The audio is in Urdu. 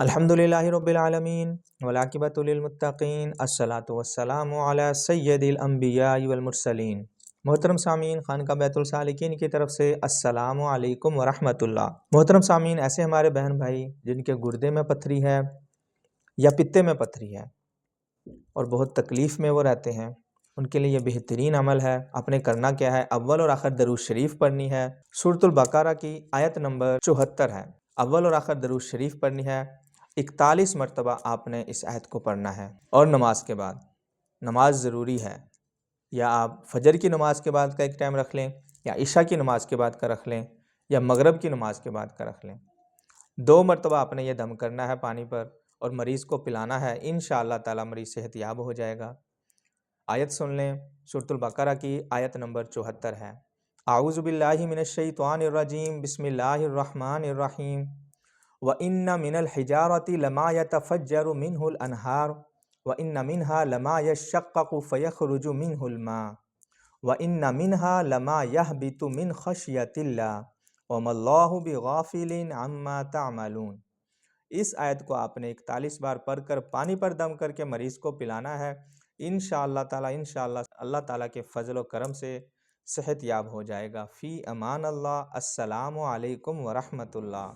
الحمدللہ رب العالمین والعاقبۃ للمتقین الصلاۃ والسلام علی سید الانبیاء والمرسلین۔ محترم سامعین، خانقاہ بیت السالکین کی طرف سے السلام علیکم ورحمۃ اللہ۔ محترم سامعین، ایسے ہمارے بہن بھائی جن کے گردے میں پتھری ہے یا پتے میں پتھری ہے اور بہت تکلیف میں وہ رہتے ہیں، ان کے لیے یہ بہترین عمل ہے۔ آپ نے کرنا کیا ہے، اول اور آخر درود شریف پڑھنی ہے۔ سورۃ البقرہ کی آیت نمبر 74 ہے، اول اور آخر درود شریف پڑھنی ہے۔ 41 مرتبہ آپ نے اس آیت کو پڑھنا ہے، اور نماز کے بعد، نماز ضروری ہے، یا آپ فجر کی نماز کے بعد کا ایک ٹائم رکھ لیں، یا عشاء کی نماز کے بعد کا رکھ لیں، یا مغرب کی نماز کے بعد کا رکھ لیں۔ 2 مرتبہ آپ نے یہ دم کرنا ہے پانی پر اور مریض کو پلانا ہے، انشاءاللہ تعالی مریض صحت یاب ہو جائے گا۔ آیت سن لیں، سورۃ البقرہ کی آیت نمبر 74 ہے۔ اعوذ باللہ من الشیطان الرجیم، بسم اللہ الرحمن الرحیم۔ وَإِنَّ مِنَ الْحِجَارَةِ لَمَا يَتَفَجَّرُ مِنْهُ الْأَنْهَارُ وَإِنَّ مِنْهَا لَمَا يَشَّقَّقُ فَيَخْرُجُ مِنْهُ الْمَاءُ وَإِنَّ مِنْهَا لَمَا يَهْبِطُ مِنْ خَشْيَةِ اللَّهِ وَمَا اللَّهُ بِغَافِلٍ عَمَّا تَعْمَلُونَ۔ اس آیت کو آپ نے 41 بار پڑھ کر پانی پر دم کر کے مریض کو پلانا ہے، انشاءاللہ تعالی اللہ تعالیٰ کے فضل و کرم سے صحت یاب ہو جائے گا۔ فی امان اللہ، السلام علیکم ورحمۃ اللہ۔